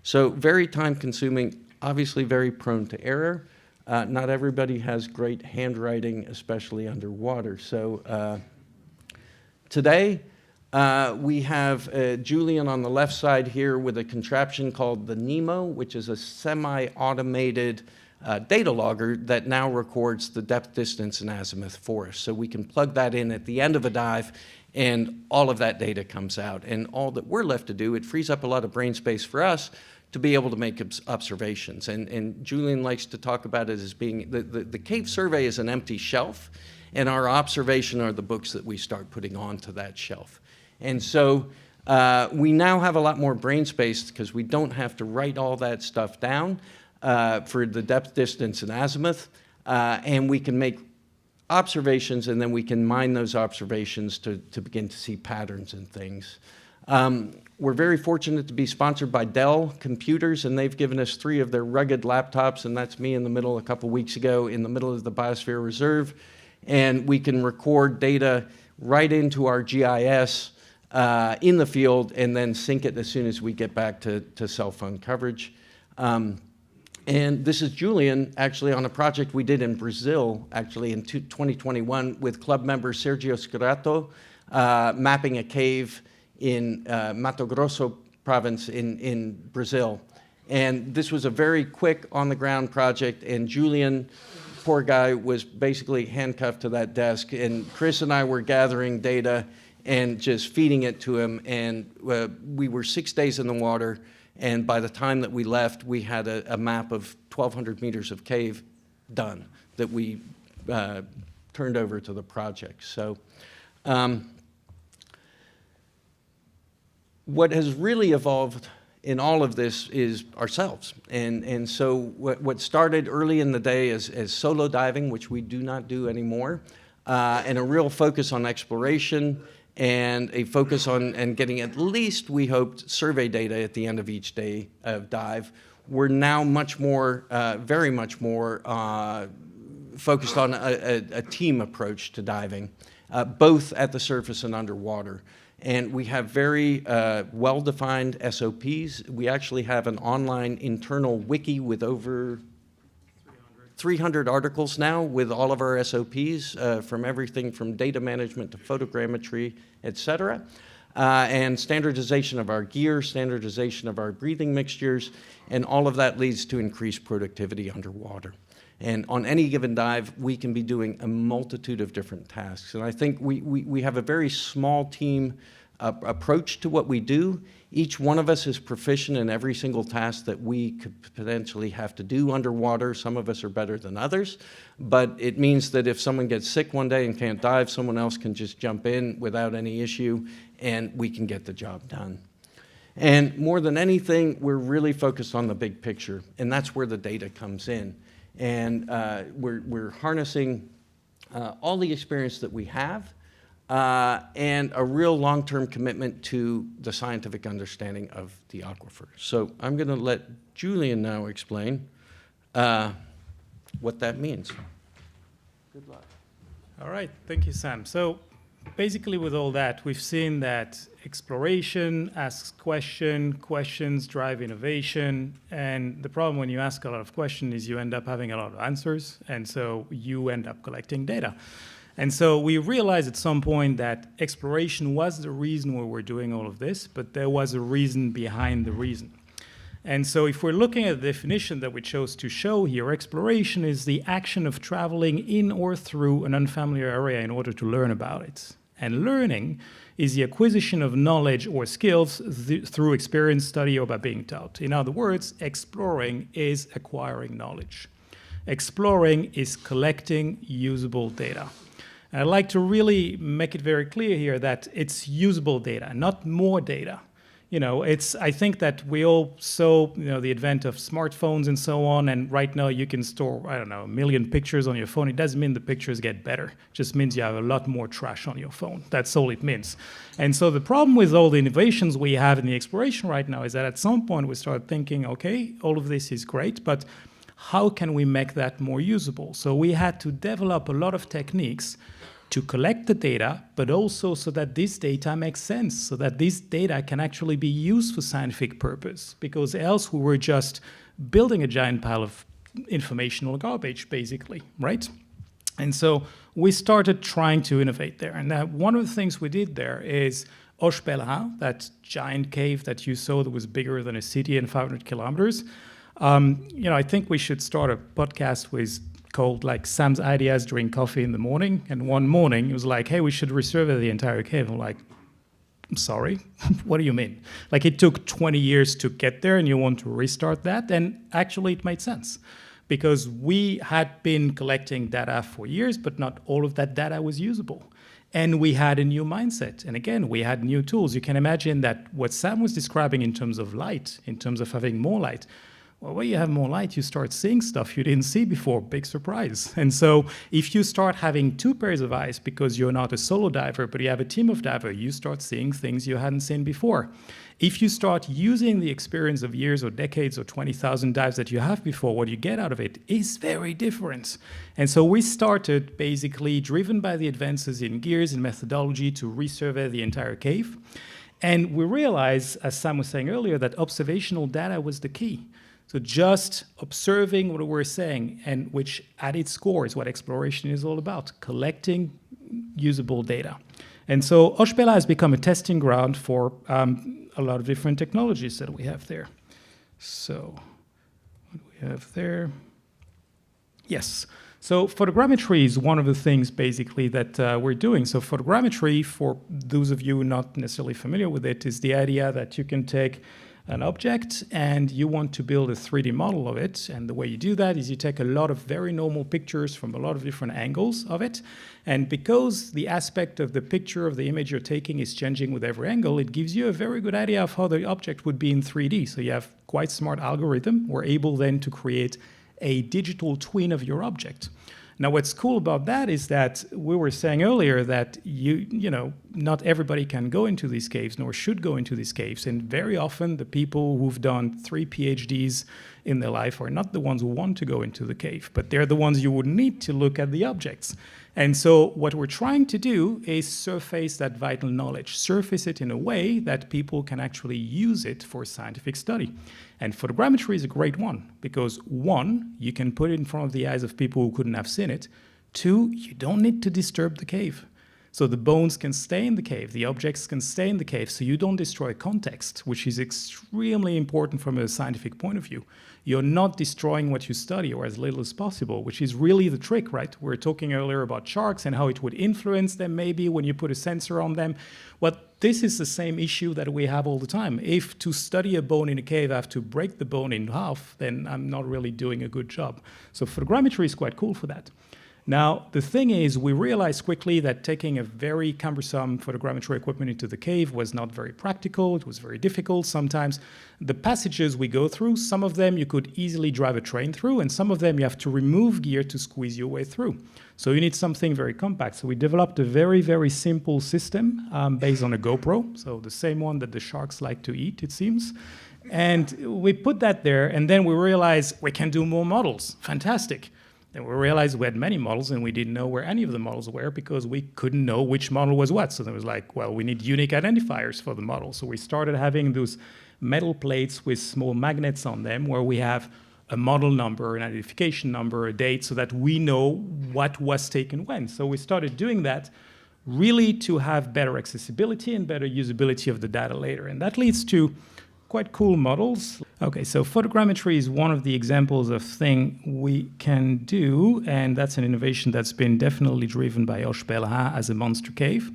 So very time consuming, obviously very prone to error. Not everybody has great handwriting, especially underwater. So today, we have Julien on the left side here with a contraption called the NEMO, which is a semi-automated data logger that now records the depth, distance, and azimuth for us. So we can plug that in at the end of a dive, and all of that data comes out. And all that we're left to do, it frees up a lot of brain space for us to be able to make observations. And Julien likes to talk about it as being, the cave survey is an empty shelf, and our observation are the books that we start putting onto that shelf. And so we now have a lot more brain space because we don't have to write all that stuff down for the depth, distance, and azimuth, and we can make observations, and then we can mine those observations to begin to see patterns and things. We're very fortunate to be sponsored by Dell Computers, and they've given us 3 of their rugged laptops, and that's me in the middle a couple weeks ago in the middle of the Biosphere Reserve, and we can record data right into our GIS in the field and then sync it as soon as we get back to cell phone coverage. And this is Julien actually on a project we did in Brazil actually in 2021 with club member Sergio Scirato, mapping a cave in Mato Grosso province in Brazil. And this was a very quick on-the-ground project, and Julien, poor guy, was basically handcuffed to that desk, and Chris and I were gathering data and just feeding it to him, and we were 6 days in the water, and by the time that we left, we had a map of 1,200 meters of cave done that we turned over to the project. So what has really evolved in all of this is ourselves. And so what started early in the day as solo diving, which we do not do anymore, and a real focus on exploration and a focus on and getting at least, we hoped, survey data at the end of each day of dive. We're now much more, very much more focused on a team approach to diving, both at the surface and underwater. And we have very well-defined SOPs. We actually have an online internal wiki with over 300 articles now with all of our SOPs, from everything from data management to photogrammetry, et cetera. And standardization of our gear, standardization of our breathing mixtures, and all of that leads to increased productivity underwater. And on any given dive, we can be doing a multitude of different tasks. And I think we have a very small team approach to what we do. Each one of us is proficient in every single task that we could potentially have to do underwater. Some of us are better than others, but it means that if someone gets sick one day and can't dive, someone else can just jump in without any issue, and we can get the job done. And more than anything, we're really focused on the big picture, and that's where the data comes in. And we're harnessing all the experience that we have and a real long-term commitment to the scientific understanding of the aquifer. So I'm going to let Julien now explain what that means. Good luck. All right, thank you, Sam. So basically with all that, we've seen that exploration asks questions drive innovation, and the problem when you ask a lot of questions is you end up having a lot of answers, and so you end up collecting data. And so we realized at some point that exploration was the reason why we're doing all of this, but there was a reason behind the reason. And so if we're looking at the definition that we chose to show here, exploration is the action of traveling in or through an unfamiliar area in order to learn about it. And learning is the acquisition of knowledge or skills through experience, study, or by being taught. In other words, exploring is acquiring knowledge. Exploring is collecting usable data. And I'd like to really make it very clear here that it's usable data, not more data. I think that we all saw, the advent of smartphones and so on, and right now you can store, I don't know, 1 million pictures on your phone. It doesn't mean the pictures get better. It just means you have a lot more trash on your phone. That's all it means. And so the problem with all the innovations we have in the exploration right now is that at some point we start thinking, okay, all of this is great, but how can we make that more usable? So we had to develop a lot of techniques to collect the data, but also so that this data makes sense, so that this data can actually be used for scientific purpose, because else we were just building a giant pile of informational garbage, basically, right? And so we started trying to innovate there. And one of the things we did there is Oshpelha, that giant cave that you saw that was bigger than a city and 500 kilometers. I think we should start a podcast called like Sam's Ideas During Coffee in the Morning. And one morning it was like, hey, we should resurvey the entire cave. I'm like, I'm sorry, what do you mean? Like it took 20 years to get there and you want to restart that? And actually it made sense because we had been collecting data for years, but not all of that data was usable. And we had a new mindset. And again, we had new tools. You can imagine that what Sam was describing in terms of light, in terms of having more light, well, when you have more light, you start seeing stuff you didn't see before. Big surprise. And so if you start having 2 pairs of eyes because you're not a solo diver, but you have a team of divers, you start seeing things you hadn't seen before. If you start using the experience of years or decades or 20,000 dives that you have before, what you get out of it is very different. And so we started basically driven by the advances in gears and methodology to resurvey the entire cave. And we realized, as Sam was saying earlier, that observational data was the key. So just observing what we're saying, and which at its core is what exploration is all about, collecting usable data. And so Oshpelha has become a testing ground for a lot of different technologies that we have there. So what do we have there? Yes. So photogrammetry is one of the things basically that we're doing. So photogrammetry, for those of you not necessarily familiar with it, is the idea that you can take an object and you want to build a 3D model of it. And the way you do that is you take a lot of very normal pictures from a lot of different angles of it. And because the aspect of the picture of the image you're taking is changing with every angle, it gives you a very good idea of how the object would be in 3D. So you have quite smart algorithm. We're able then to create a digital twin of your object. Now, what's cool about that is that we were saying earlier that not everybody can go into these caves, nor should go into these caves. And very often the people who've done 3 PhDs in their life are not the ones who want to go into the cave, but they're the ones you would need to look at the objects. And so what we're trying to do is surface that vital knowledge, surface it in a way that people can actually use it for scientific study. And photogrammetry is a great one because 1, you can put it in front of the eyes of people who couldn't have seen it. 2, you don't need to disturb the cave. So the bones can stay in the cave, the objects can stay in the cave, so you don't destroy context, which is extremely important from a scientific point of view. You're not destroying what you study, or as little as possible, which is really the trick, right? We were talking earlier about sharks and how it would influence them maybe when you put a sensor on them. Well, this is the same issue that we have all the time. If to study a bone in a cave I have to break the bone in half, then I'm not really doing a good job. So photogrammetry is quite cool for that. Now, the thing is, we realized quickly that taking a very cumbersome photogrammetry equipment into the cave was not very practical. It was very difficult. Sometimes the passages we go through, some of them you could easily drive a train through, and some of them you have to remove gear to squeeze your way through. So you need something very compact. So we developed a very, very simple system based on a GoPro, so the same one that the sharks like to eat, it seems. And we put that there, and then we realized we can do more models. Fantastic. Then we realized we had many models and we didn't know where any of the models were because we couldn't know which model was what. So there was like, well, we need unique identifiers for the model. So we started having those metal plates with small magnets on them where we have a model number, an identification number, a date, so that we know what was taken when. So we started doing that really to have better accessibility and better usability of the data later. And that leads to quite cool models. Okay, so photogrammetry is one of the examples of thing we can do, and that's an innovation that's been definitely driven by Oshpelha as a monster cave.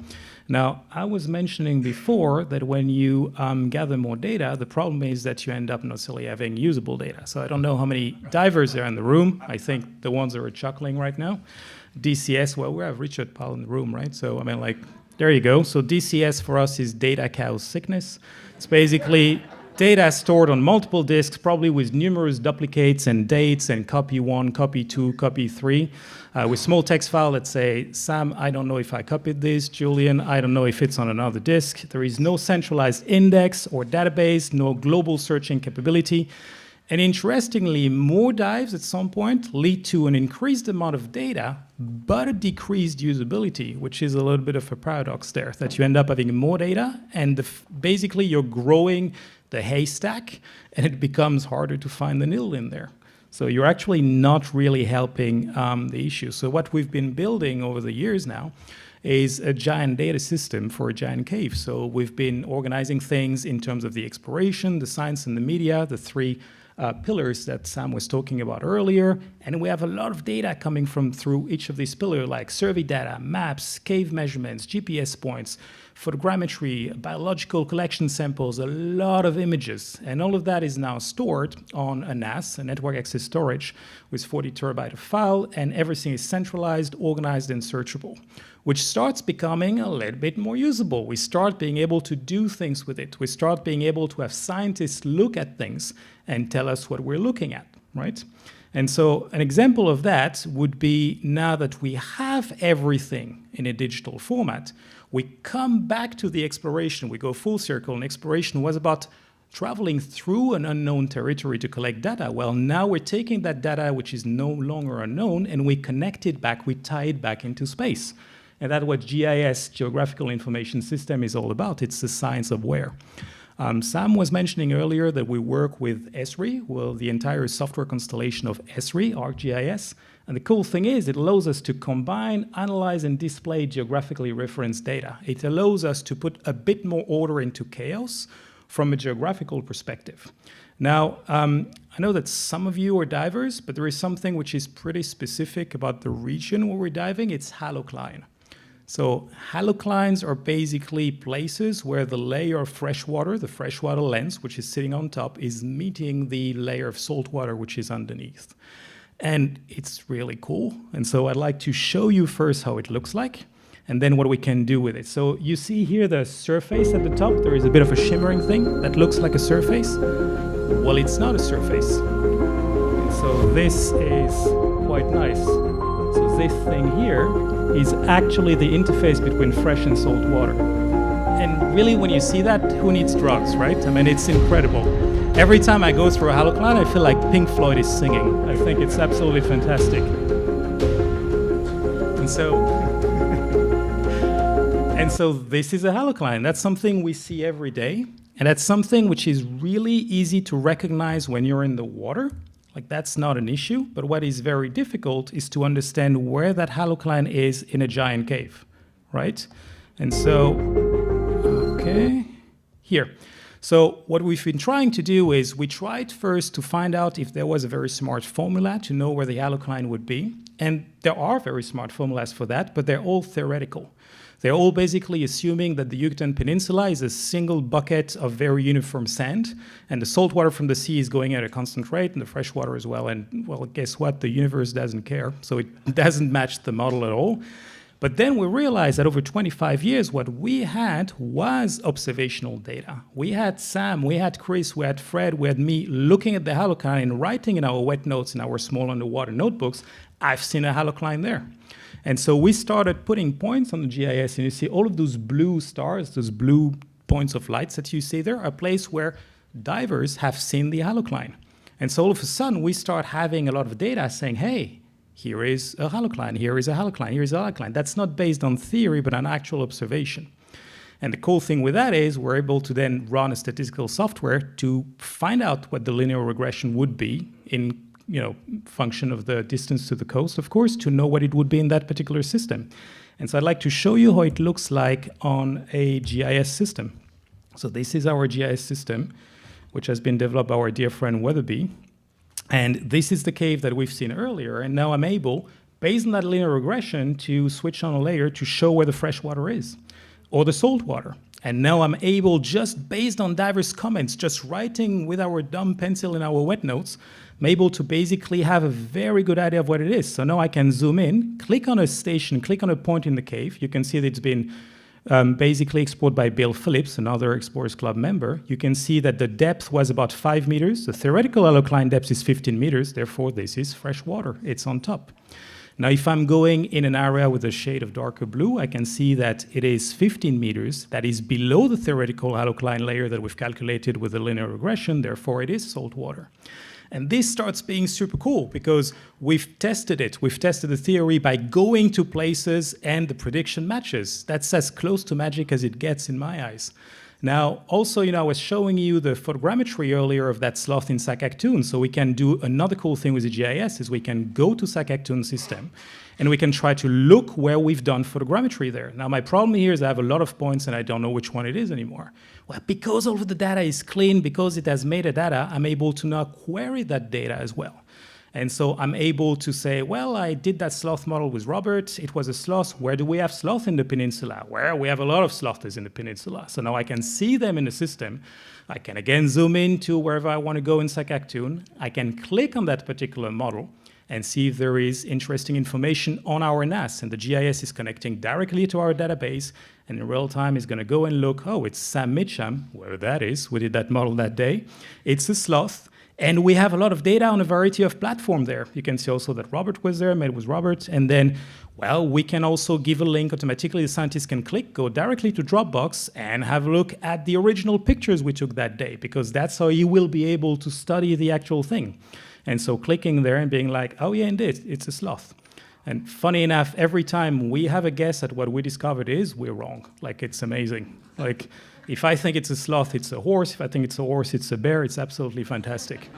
Now, I was mentioning before that when you gather more data, the problem is that you end up not necessarily having usable data. So I don't know how many divers are in the room. I think the ones that are chuckling right now. DCS, well, we have Richard Powell in the room, right? So, I mean, like, There you go. So DCS for us is data cow sickness. It's basically data stored on multiple disks, probably with numerous duplicates and dates and copy 1, copy 2, copy 3, with small text file that say, Sam, I don't know if I copied this. Julien, I don't know if it's on another disk. There is no centralized index or database, no global searching capability. And interestingly, more dives at some point lead to an increased amount of data, but a decreased usability, which is a little bit of a paradox there, that you end up having more data, and basically you're growing the haystack, and it becomes harder to find the needle in there. So you're actually not really helping the issue. So what we've been building over the years now is a giant data system for a giant cave. So we've been organizing things in terms of the exploration, the science, and the media, the three pillars that Sam was talking about earlier, and we have a lot of data coming from through each of these pillars, like survey data, maps, cave measurements, GPS points, photogrammetry, biological collection samples, a lot of images, and all of that is now stored on a NAS, a network access storage, with 40 terabyte of file, and everything is centralized, organized, and searchable, which starts becoming a little bit more usable. We start being able to do things with it. We start being able to have scientists look at things and tell us what we're looking at, right? And so an example of that would be, now that we have everything in a digital format, we come back to the exploration. We go full circle, and exploration was about traveling through an unknown territory to collect data. Well, now we're taking that data, which is no longer unknown, and we connect it back, we tie it back into space. And that's what GIS, Geographical Information System, is all about. It's the science of where. Sam was mentioning earlier that we work with Esri, well, the entire software constellation of Esri, ArcGIS. And the cool thing is it allows us to combine, analyze, and display geographically referenced data. It allows us to put a bit more order into chaos from a geographical perspective. Now, I know that some of you are divers, but there is something which is pretty specific about the region where we're diving. It's halocline. So haloclines are basically places where the layer of freshwater, the freshwater lens, which is sitting on top, is meeting the layer of saltwater, which is underneath. And it's really cool. And so I'd like to show you first how it looks like, and then what we can do with it. So you see here the surface at the top. There is a bit of a shimmering thing that looks like a surface. Well, it's not a surface. And so this is quite nice. So this thing here is actually the interface between fresh and salt water. And really, when you see that, who needs drugs, right? I mean, it's incredible. Every time I go through a halocline, I feel like Pink Floyd is singing. I think it's absolutely fantastic. And so this is a halocline. That's something we see every day. And that's something which is really easy to recognize when you're in the water. Like, that's not an issue, but what is very difficult is to understand where that halocline is in a giant cave, right? And so, okay, here. So what we've been trying to do is we tried first to find out if there was a very smart formula to know where the halocline would be. And there are very smart formulas for that, but they're all theoretical. They're all basically assuming that the Yucatan Peninsula is a single bucket of very uniform sand, and the salt water from the sea is going at a constant rate, and the fresh water as well. And, well, guess what? The universe doesn't care, so it doesn't match the model at all. But then we realized that over 25 years, what we had was observational data. We had Sam, we had Chris, we had Fred, we had me looking at the halocline and writing in our wet notes in our small underwater notebooks, I've seen a halocline there. And so we started putting points on the GIS, and you see all of those blue stars, those blue points of lights that you see there, are a place where divers have seen the halocline. And so all of a sudden, we start having a lot of data saying, hey, here is a halocline, here is a halocline, here is a halocline. That's not based on theory, but on actual observation. And the cool thing with that is we're able to then run a statistical software to find out what the linear regression would be in function of the distance to the coast, of course, to know what it would be in that particular system. And so I'd like to show you how it looks like on a GIS system. So this is our GIS system, which has been developed by our dear friend Weatherby. And this is the cave that we've seen earlier. And now I'm able, based on that linear regression, to switch on a layer to show where the fresh water is, or the salt water. And now I'm able, just based on divers' comments, just writing with our dumb pencil in our wet notes, I'm able to basically have a very good idea of what it is. So now I can zoom in, click on a station, click on a point in the cave. You can see that it's been basically explored by Bill Phillips, another Explorers Club member, you can see that the depth was about 5 meters. The theoretical halocline depth is 15 meters. Therefore, this is fresh water. It's on top. Now, if I'm going in an area with a shade of darker blue, I can see that it is 15 meters. That is below the theoretical halocline layer that we've calculated with the linear regression. Therefore, it is salt water. And this starts being super cool because we've tested it. We've tested the theory by going to places and the prediction matches. That's as close to magic as it gets in my eyes. Now, also, I was showing you the photogrammetry earlier of that sloth in CINDAQ. So we can do another cool thing with the GIS is we can go to CINDAQ system and we can try to look where we've done photogrammetry there. Now, my problem here is I have a lot of points and I don't know which one it is anymore. Well, because all of the data is clean, because it has metadata, I'm able to now query that data as well. And so I'm able to say, well, I did that sloth model with Robert. It was a sloth. Where do we have sloth in the peninsula? Where we have a lot of sloths in the peninsula. So now I can see them in the system. I can again zoom in to wherever I want to go in CINDAQ. I can click on that particular model and see if there is interesting information on our NAS. And the GIS is connecting directly to our database. And in real time, it's going to go and look, oh, it's Sam Mitcham, wherever that is. We did that model that day. It's a sloth. And we have a lot of data on a variety of platforms there. You can see also that Robert was there, made with Robert. And then, well, we can also give a link automatically. The scientists can click, go directly to Dropbox, and have a look at the original pictures we took that day, because that's how you will be able to study the actual thing. And so clicking there and being like, oh, yeah, indeed, it's a sloth. And funny enough, every time we have a guess at what we discovered is, we're wrong. Like, it's amazing. Like, if I think it's a sloth, it's a horse. If I think it's a horse, it's a bear. It's absolutely fantastic.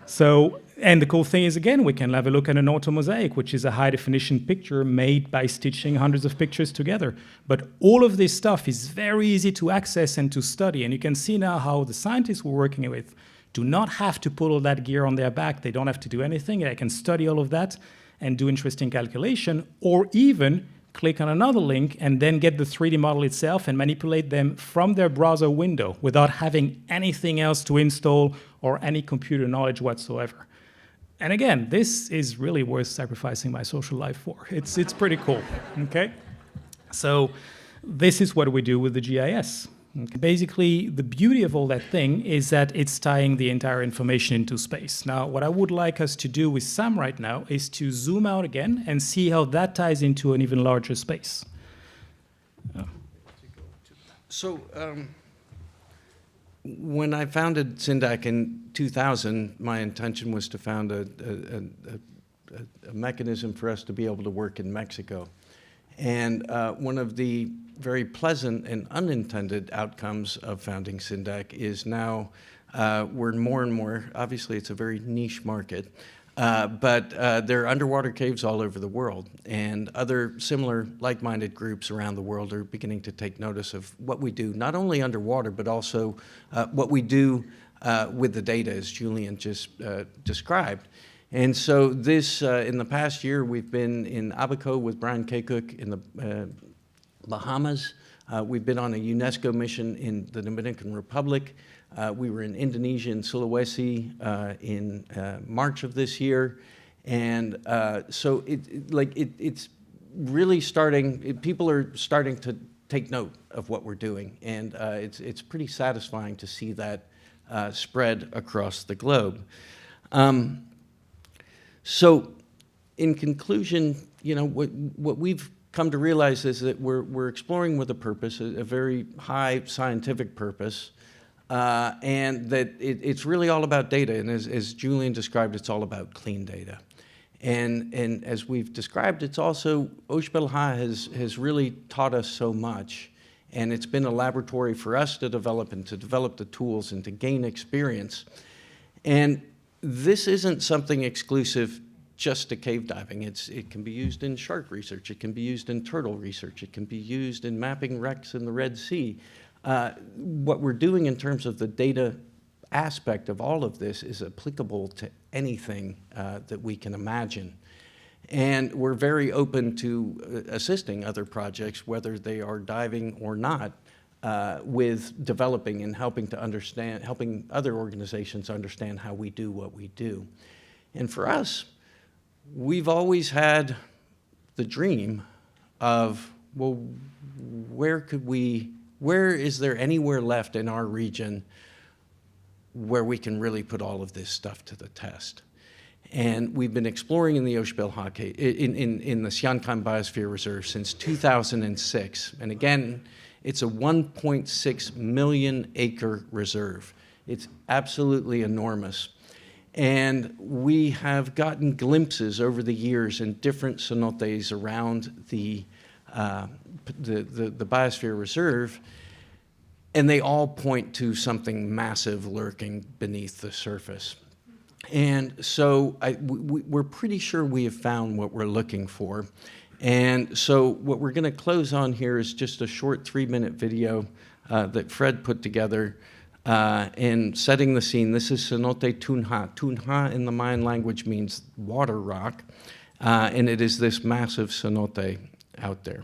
So, and the cool thing is, again, we can have a look at an automosaic, which is a high-definition picture made by stitching hundreds of pictures together. But all of this stuff is very easy to access and to study. And you can see now how the scientists we're working with do not have to put all that gear on their back. They don't have to do anything. They can study all of that and do interesting calculation, or even click on another link and then get the 3D model itself and manipulate them from their browser window without having anything else to install or any computer knowledge whatsoever. And again, this is really worth sacrificing my social life for. It's pretty cool, okay? So this is what we do with the GIS. Okay. Basically, the beauty of all that thing is that it's tying the entire information into space. Now, what I would like us to do with Sam right now is to zoom out again and see how that ties into an even larger space. So, when I founded CINDAQ in 2000, my intention was to found a mechanism for us to be able to work in Mexico. And one of the very pleasant and unintended outcomes of founding CINDAQ is now we're more and more, obviously it's a very niche market, but there are underwater caves all over the world, and other similar like-minded groups around the world are beginning to take notice of what we do, not only underwater, but also what we do with the data, as Julien just described. And so this, in the past year, we've been in Abaco with Brian Kakuk in the Bahamas. We've been on a UNESCO mission in the Dominican Republic. We were in Indonesia, in Sulawesi, in March of this year. And so it's really starting, people are starting to take note of what we're doing. And it's pretty satisfying to see that spread across the globe. So in conclusion, what we've come to realize is that we're exploring with a purpose, a very high scientific purpose, and that it's really all about data. And as Julien described, it's all about clean data. And as we've described, it's also, Oshbelha has really taught us so much. And it's been a laboratory for us to develop and to develop the tools and to gain experience. And this isn't something exclusive just to cave diving. It can be used in shark research. It can be used in turtle research. It can be used in mapping wrecks in the Red Sea. What we're doing in terms of the data aspect of all of this is applicable to anything that we can imagine. And we're very open to assisting other projects, whether they are diving or not, with developing and helping other organizations understand how we do what we do. And for us, we've always had the dream of well, where is there anywhere left in our region where we can really put all of this stuff to the test? And we've been exploring in the Oshbelhake, in the CINDAQ Biosphere Reserve since 2006. And again, it's a 1.6 million acre reserve. It's absolutely enormous. And we have gotten glimpses over the years in different cenotes around the Biosphere Reserve, and they all point to something massive lurking beneath the surface. And so we're pretty sure we have found what we're looking for. And so what we're going to close on here is just a short 3-minute video that Fred put together in setting the scene. This is Cenote Tunja. Tunja in the Mayan language means water rock, and it is this massive cenote out there.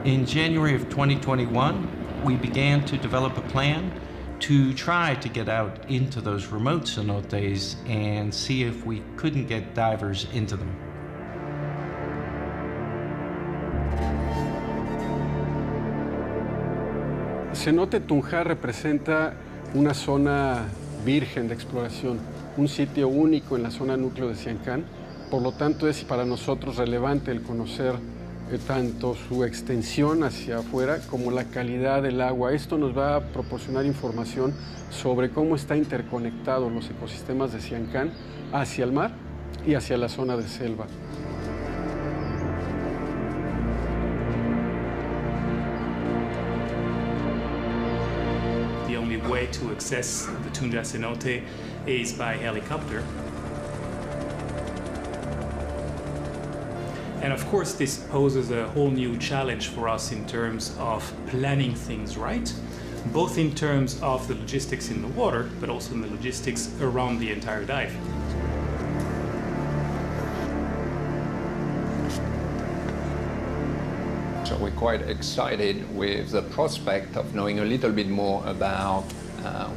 In January of 2021, we began to develop a plan to try to get out into those remote cenotes and see if we couldn't get divers into them. Cenote Tunja representa una zona virgen de exploración, un sitio único en la zona núcleo de CINDAQ. Por lo tanto, es para nosotros relevante el conocer tanto su extensión hacia afuera como la calidad del agua. Esto nos va a proporcionar información sobre cómo está interconectados los ecosistemas de CINDAQ hacia el mar y hacia la zona de selva. The only way to access the Tunja cenote is by helicopter. And of course, this poses a whole new challenge for us in terms of planning things right, both in terms of the logistics in the water, but also in the logistics around the entire dive. So we're quite excited with the prospect of knowing a little bit more about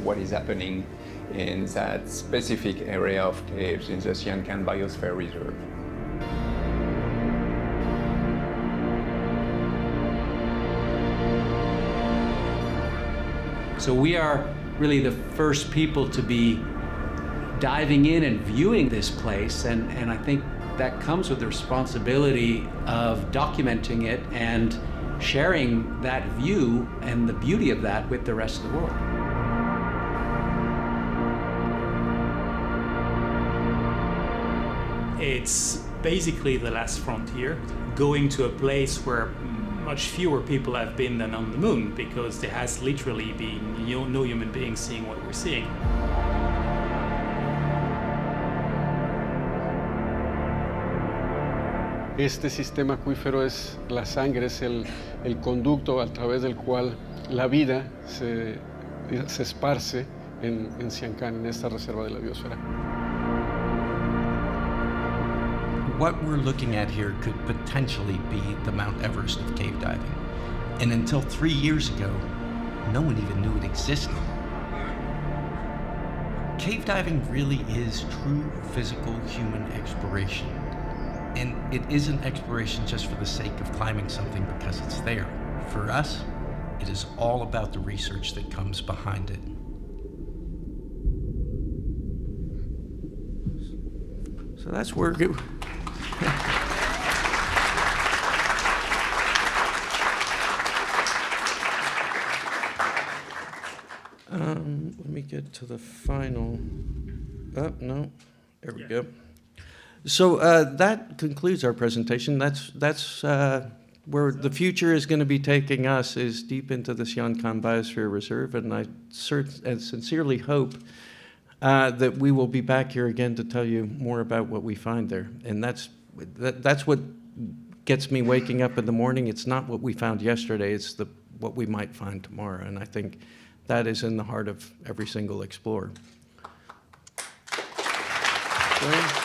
what is happening in that specific area of caves in the CINDAQ Biosphere Reserve. So we are really the first people to be diving in and viewing this place, and I think that comes with the responsibility of documenting it and sharing that view and the beauty of that with the rest of the world. It's basically the last frontier, going to a place where much fewer people have been than on the moon, because there has literally been no human being seeing what we're seeing. Este sistema acuífero es la sangre, es el conducto a través del cual la vida se esparce en CINDAQ, en esta reserva de la biosfera. What we're looking at here could potentially be the Mount Everest of cave diving. And until 3 years ago, no one even knew it existed. Cave diving really is true physical human exploration. And it isn't exploration just for the sake of climbing something because it's there. For us, it is all about the research that comes behind it. So that's where let me get to the final. Oh, no. There we go. So that concludes our presentation. That's where the future is going to be taking us, is deep into the CINDAQ Biosphere Reserve, and I sincerely hope that we will be back here again to tell you more about what we find there. And that's what gets me waking up in the morning. It's not what we found yesterday, it's what we might find tomorrow. And I think that is in the heart of every single explorer. Okay.